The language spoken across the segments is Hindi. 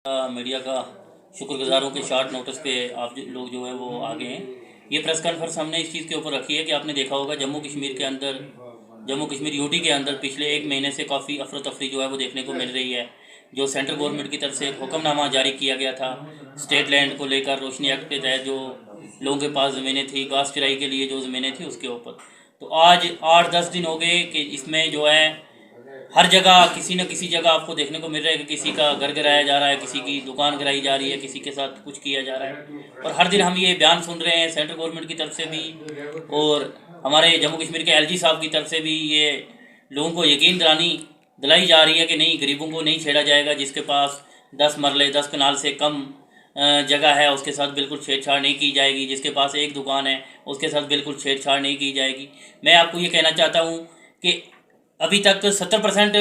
मीडिया का शुक्रगुजार हूँ कि शॉर्ट नोटिस पे आप लोग जो है वो आ गए हैं। ये प्रेस कॉन्फ्रेंस हमने इस चीज़ के ऊपर रखी है कि आपने देखा होगा जम्मू कश्मीर यूटी के अंदर पिछले एक महीने से काफ़ी अफरा तफरी जो है वो देखने को मिल रही है। जो सेंट्रल गवर्नमेंट की तरफ से एक हुक्मनामा जारी किया गया था स्टेट लैंड को लेकर, रोशनी एक्ट के तहत जो लोगों के पास ज़मीनें थी, घास चराई के लिए जो ज़मीनें थी उसके ऊपर। तो आज 8-10 दिन हो गए कि इसमें जो है हर जगह किसी न किसी जगह आपको देखने को मिल रहा है कि किसी का घर गिराया जा रहा है, किसी की दुकान गिराई जा रही है, किसी के साथ कुछ किया जा रहा है। और हर दिन हम ये बयान सुन रहे हैं सेंट्रल गवर्नमेंट की तरफ से भी और हमारे जम्मू कश्मीर के एलजी साहब की तरफ से भी। ये लोगों को यकीन दिलाई जा रही है कि नहीं, गरीबों को नहीं छेड़ा जाएगा। जिसके पास 10 मरले 10 कनाल से कम जगह है उसके साथ बिल्कुल छेड़छाड़ नहीं की जाएगी। जिसके पास एक दुकान है उसके साथ बिल्कुल छेड़छाड़ नहीं की जाएगी। मैं आपको ये कहना चाहता हूँ कि अभी तक 70%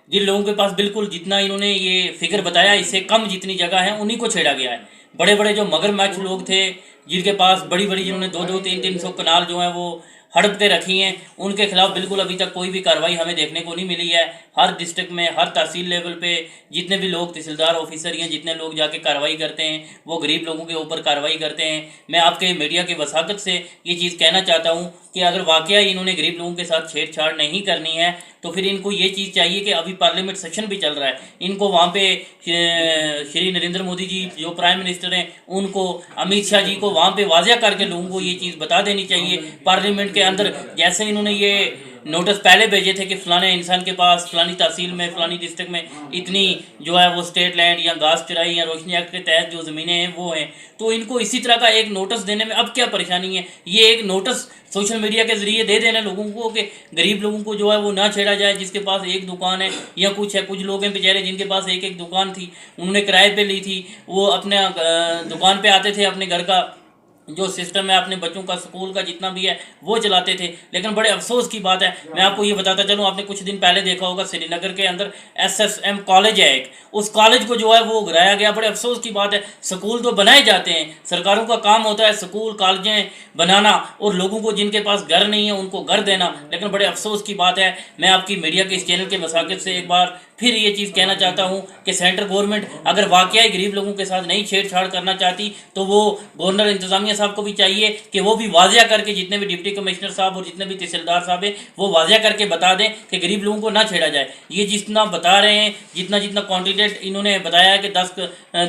जिन लोगों के पास बिल्कुल जितना इन्होंने ये फिगर बताया इससे कम जितनी जगह है उन्हीं को छेड़ा गया है। बड़े बड़े जो मगरमच्छ लोग थे जिनके पास बड़ी बड़ी, जिन्होंने 2-2, 3-300 कनाल जो है वो हड़प के रखी हैं, उनके खिलाफ बिल्कुल अभी तक कोई भी कार्रवाई हमें देखने को नहीं मिली है। हर डिस्ट्रिक्ट में, हर तहसील लेवल पे जितने भी लोग तहसीलदार ऑफिसर या जितने लोग जाके कार्रवाई करते हैं वो गरीब लोगों के ऊपर कार्रवाई करते हैं। मैं आपके मीडिया की वसाकत से ये चीज़ कहना चाहता हूँ कि अगर वाकया इन्होंने गरीब लोगों के साथ छेड़छाड़ नहीं करनी है तो फिर इनको ये चीज़ चाहिए कि अभी पार्लियामेंट सेशन भी चल रहा है, इनको वहाँ पे श्री नरेंद्र मोदी जी जो प्राइम मिनिस्टर हैं उनको, अमित शाह जी को वहाँ पे वाज़िया करके लोगों को ये चीज़ बता देनी चाहिए पार्लियामेंट के अंदर। जैसे इन्होंने ये नोटिस पहले भेजे थे कि फलाने इंसान के पास फलानी तहसील में, फलानी डिस्ट्रिक्ट में इतनी जो है वो स्टेट लैंड या घास चराई या रोशनी एक्ट के तहत जो ज़मीनें हैं वो हैं, तो इनको इसी तरह का एक नोटिस देने में अब क्या परेशानी है। ये एक नोटिस सोशल मीडिया के ज़रिए दे देना लोगों को कि गरीब लोगों को जो है वो ना छेड़ा जाए। जिसके पास एक दुकान है या कुछ है, कुछ लोग हैं बेचारे जिनके पास एक एक दुकान थी, उन्होंने किराए पे ली थी, वो अपने दुकान पे आते थे, अपने घर का जो सिस्टम है, अपने बच्चों का स्कूल का जितना भी है वो चलाते थे। लेकिन बड़े अफसोस की बात है, मैं आपको ये बताता चलूँ, आपने कुछ दिन पहले देखा होगा श्रीनगर के अंदर SSM कॉलेज है एक, उस कॉलेज को जो है वो गिराया गया। बड़े अफसोस की बात है। स्कूल तो बनाए जाते हैं, सरकारों का काम होता है स्कूल कॉलेजें बनाना और लोगों को जिनके पास घर नहीं है उनको घर देना, लेकिन बड़े अफसोस की बात है। मैं आपकी मीडिया के इस चैनल के मसाकित से एक बार फिर ये चीज़ कहना चाहता हूँ कि सेंट्रल गवर्नमेंट अगर वाकई गरीब लोगों के साथ नहीं छेड़छाड़ करना चाहती तो वो गवर्नर इंतजामिया साहब को भी चाहिए कि वो भी वाजिया करके, जितने भी डिप्टी कमिश्नर साहब और जितने भी तहसीलदार साहब हैं वो वाजिया करके बता दें कि गरीब लोगों को ना छेड़ा जाए। ये जितना बता रहे हैं, जितना जितना क्वान्टिटेट इन्होंने बताया है कि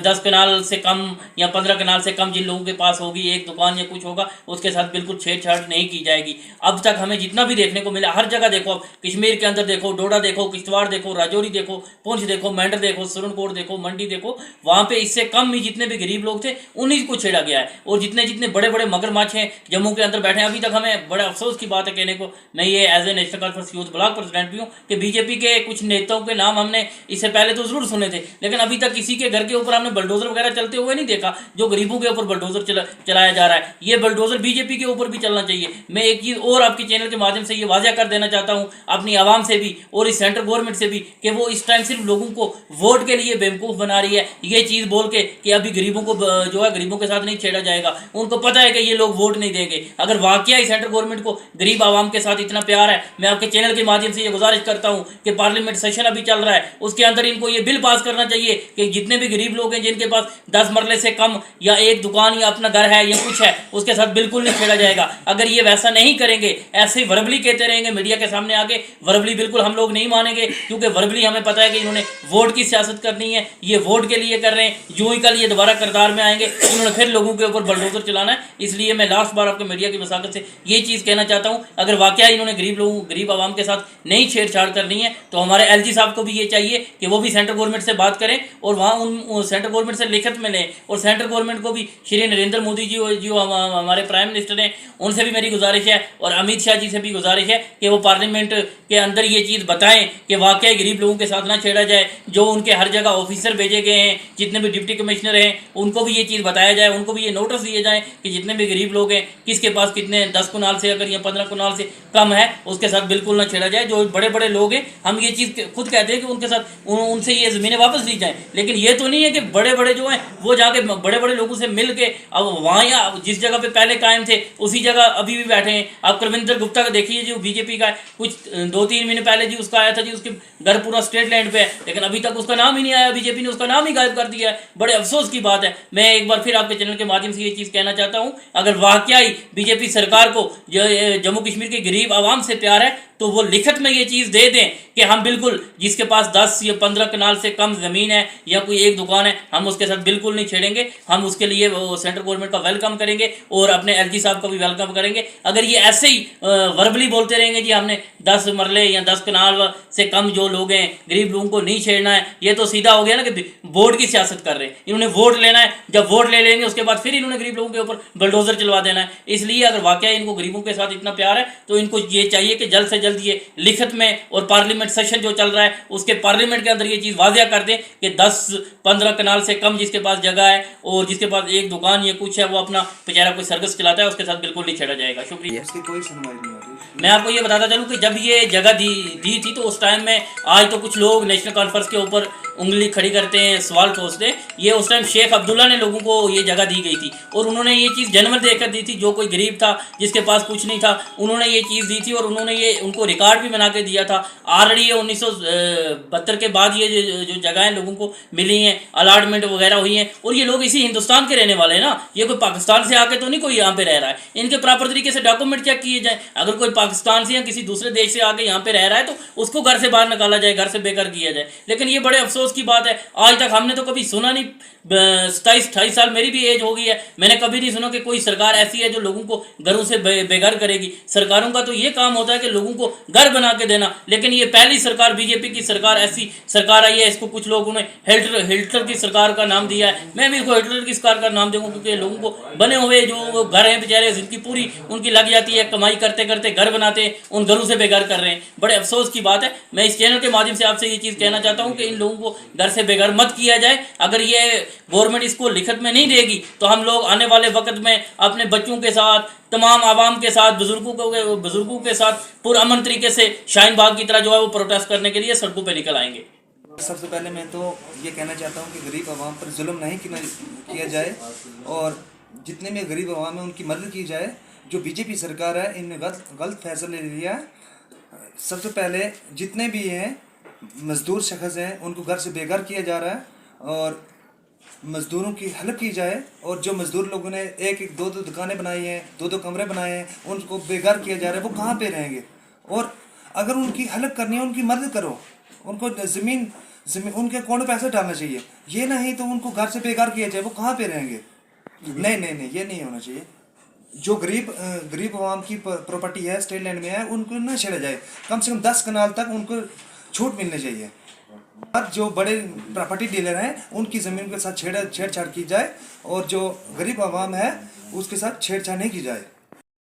10 कनाल से कम या 15 कनाल से कम जिन लोगों के पास होगी एक दुकान या कुछ होगा उसके साथ बिल्कुल छेड़छाड़ नहीं की जाएगी। अब तक हमें जितना भी देखने को मिला, हर जगह देखो, कश्मीर के अंदर देखो, डोडा देखो, किश्तवाड़ देखो, राजौरी देखो, पुंछ देखो, मेंढर देखो, सुरनकोट देखो, मंडी देखो, वहाँ पे इससे कम ही जितने भी गरीब लोग थे उन्हीं को छेड़ा गया है। और जितने जितने बड़े बड़े मगरमच्छ हैं जम्मू के अंदर बैठे हैं, अभी तक हमें बड़े अफसोस की बात है कहने को, मैं ये as a National Conference youth block president भी हूँ कि बीजेपी के कुछ नेताओं के नाम हमने इससे पहले तो जरूर सुने थे, लेकिन अभी तक किसी के घर के ऊपर हमने बुलडोजर वगैरह चलते हुए नहीं देखा जो गरीबों के ऊपर बुलडोजर चलाया जा रहा है। ये बुलडोजर बीजेपी के ऊपर भी चलना चाहिए। मैं एक चीज़ और आपके चैनल के माध्यम से ये वाजिया कर देना चाहता हूँ अपनी आवाम से भी और इस सेंट्रल गवर्नमेंट से भी कि वो इस टाइम सिर्फ लोगों को वोट के लिए बेवकूफ़ बना रही है, ये चीज़ बोल के कि अभी गरीबों को जो है गरीबों के साथ नहीं छेड़ा जाएगा। उनको पता है कि ये लोग वोट नहीं देंगे। अगर वाकई सेंट्रल गवर्नमेंट को गरीब आवाम के साथ इतना प्यार है, मैं आपके चैनल के माध्यम से ये गुजारिश करता हूँ कि पार्लियामेंट सेशन अभी चल रहा है, उसके अंदर इनको ये बिल पास करना चाहिए कि जितने भी गरीब लोग हैं जिनके पास 10 मरले से कम या एक दुकान या अपना घर है या कुछ है उसके साथ बिल्कुल नहीं छेड़ा जाएगा। अगर ये वैसा नहीं करेंगे, ऐसे वर्बली कहते रहेंगे मीडिया के सामने आके, वर्बली बिल्कुल हम लोग नहीं मानेंगे, क्योंकि वर्बली हमें पता है कि इन्होंने वोट की सियासत करनी है, ये वोट के लिए कर रहे हैं। यूं ही कल ये दोबारा किरदार में आएंगे, इन्होंने फिर लोगों के ऊपर बलडोजर चलाना है। इसलिए मैं लास्ट बार आपके मीडिया की वसाकत से ये चीज़ कहना चाहता हूँ, अगर वाकई इन्होंने गरीब आवाम के साथ नहीं छेड़छाड़ करनी है तो हमारे एलजी साहब को भी ये चाहिए कि वो भी सेंट्रल गवर्नमेंट से बात करें और वहाँ उन सेंट्रल गवर्नमेंट से लिखित में लें। और सेंट्रल गवर्नमेंट को भी श्री नरेंद्र मोदी जी जो हमारे प्राइम मिनिस्टर हैं उनसे भी मेरी गुजारिश है और अमित शाह जी से भी गुजारिश है कि वो पार्लियामेंट के अंदर ये चीज़ बताएं कि वाकई गरीब लोगों के साथ ना छेड़ा जाए। जो उनके हर जगह ऑफिसर भेजे गए हैं, जितने भी डिप्टी कमिश्नर हैं, उनको भी ये चीज़ बताया जाए, उनको भी ये नोटिस दिए जाएँ कि जितने भी गरीब लोग हैं, किसके पास कितने 10 कुनाल से अगर या 15 कुनाल से कम है, उसके साथ बिल्कुल ना छेड़ा जाए। जो बड़े बड़े लोग हैं, हम ये चीज़ खुद कहते हैं कि उनके साथ उनसे ये ज़मीनें वापस ली जाएँ, लेकिन ये तो नहीं है कि बड़े बड़े जो हैं वो जाके बड़े बड़े लोगों से मिल के अब वहाँ या जिस जगह पे पहले कायम थे उसी जगह अभी भी बैठे हैं। आप कुलविंदर गुप्ता का देखिए, जो बीजेपी का है, कुछ 2-3 महीने पहले जी उसका आया था जी, उसके घर पूरा स्टेट लैंड पे है, लेकिन अभी तक उसका नाम ही नहीं आया। बीजेपी ने उसका नाम ही गायब कर दिया है। बड़े अफसोस की बात है। मैं एक बार फिर आपके चैनल के माध्यम से ये चीज़ कहना चाहता हूँ, अगर वाकई बीजेपी सरकार को जम्मू कश्मीर के गरीब आवाम से प्यार है तो वो लिखत में ये चीज़ दे दें कि हम बिल्कुल जिसके पास 10 या 15 कनाल से कम ज़मीन है या कोई एक दुकान है, हम उसके साथ बिल्कुल नहीं छेड़ेंगे। हम उसके लिए वो सेंट्रल गवर्नमेंट का वेलकम करेंगे और अपने एलजी साहब का भी वेलकम करेंगे। अगर ये ऐसे ही वर्बली बोलते रहेंगे जी हमने 10 मरले या 10 कनाल से कम जो लोग हैं गरीब लोगों को नहीं छेड़ना है, ये तो सीधा हो गया ना कि वोट की सियासत कर रहे हैं। इन्होंने वोट लेना है, जब वोट ले लेंगे उसके बाद फिर इन्होंने गरीब लोगों के ऊपर बुलडोजर चलवा देना है। इसलिए अगर वाकई इनको गरीबों के साथ इतना प्यार है तो इनको ये चाहिए कि जल्द से जल्द ये लिखत में, और पार्लियामेंट सेशन जो चल रहा है उसके पार्लियामेंट के अंदर ये चीज़ वाजिया कर दें कि 10-15 कनाल से कम जिसके पास जगह है और जिसके पास एक दुकान या कुछ है, वो अपना बेचारा कोई सर्कस चलाता है, उसके साथ बिल्कुल नहीं छेड़ा जाएगा। शुक्रिया। इसकी कोई सुनवाई नहीं हो रही। मैं आपको ये बताता चलूँ कि जब ये जगह दी थी तो उस टाइम में, आज तो कुछ लोग नेशनल कॉन्फ्रेंस के ऊपर उंगली खड़ी करते हैं, सवाल ठोसते हैं, ये उस टाइम शेख अब्दुल्ला ने लोगों को ये जगह दी गई थी और उन्होंने ये चीज़ जन्म देकर दी थी। जो कोई गरीब था जिसके पास कुछ नहीं था, उन्होंने ये चीज़ दी थी और उन्होंने ये उनको रिकॉर्ड भी बना के दिया था। ऑलरेडी ये 1972 के बाद ये जो जगहें लोगों को मिली हैं, अलाटमेंट वगैरह हुई हैं, और ये लोग इसी हिंदुस्तान के रहने वाले हैं ना, ये कोई पाकिस्तान से आके तो नहीं कोई यहाँ पे रह रहा है। इनके प्रॉपर तरीके से डॉक्यूमेंट चेक किए जाए। अगर कोई पाकिस्तान से या किसी दूसरे देश से आके यहाँ पे रह रहा है तो उसको घर से बाहर निकाला जाए, घर से बेघर किया जाए। लेकिन ये बड़े अफसोस की बात है, आज तक हमने तो कभी सुना नहीं। 27-28 साल मेरी भी एज हो गई है, मैंने कभी नहीं सुना कि कोई सरकार ऐसी है जो लोगों को घरों से बेघर करेगी। सरकारों का तो ये काम होता है कि लोगों को घर बना के देना, लेकिन ये पहली सरकार बीजेपी की सरकार, ऐसी सरकार आई है, इसको कुछ लोगों ने हिटलर की सरकार का नाम दिया है। मैं भी इसको हिटलर की सरकार का नाम दूंगा, क्योंकि लोगों को बने हुए जो घर हैं बेचारे, जिनकी पूरी उनकी लग जाती है, कमाई करते करते घर बनाते हैं, उन घरों से बेघर कर रहे हैं। बड़े अफसोस की बात है। मैं इस चैनल के माध्यम से आपसे ये चीज़ कहना चाहता हूँ कि इन लोगों को घर से बेघर मत किया जाए। अगर ये गवर्नमेंट इसको लिखत में नहीं देगी तो हम लोग आने वाले वक्त में अपने बच्चों के साथ, तमाम आवाम के साथ, बुजुर्गों के साथ पुरअमन तरीके से शाहीन बाग की तरह जो है वो प्रोटेस्ट करने के लिए सड़कों पर निकल आएंगे। सबसे पहले मैं तो ये कहना चाहता हूँ कि गरीब आवाम पर जुल्म नहीं किया जाए और जितने भी गरीब आवाम है उनकी मदद की जाए। जो बीजेपी सरकार है इनने गलत फैसला ले लिया है। सबसे पहले जितने भी हैं मजदूर शख्स हैं उनको घर से बेघर किया जा रहा है और मजदूरों की हेल्प की जाए। और जो मजदूर लोगों ने 1-1, 2-2 दुकानें बनाई हैं, 2-2 कमरे बनाए हैं, उनको बेघर किया जा रहा है। वो कहाँ पे रहेंगे? और अगर उनकी हेल्प करनी है उनकी मदद करो, उनको ज़मीन उनके अकाउंट में पैसे डालना चाहिए। ये नहीं तो उनको घर से बेघर किया जाए, वो कहाँ पे रहेंगे? नहीं, ये नहीं होना चाहिए। जो गरीब आवाम की प्रॉपर्टी है, स्टेट लैंड में है, उनको ना छेड़ा जाए। कम से कम 10 कनाल तक उनको छूट मिलनी चाहिए। अब जो बड़े प्रॉपर्टी डीलर हैं उनकी ज़मीन के साथ छेड़छाड़ की जाए और जो गरीब आवाम है उसके साथ छेड़छाड़ नहीं की जाए।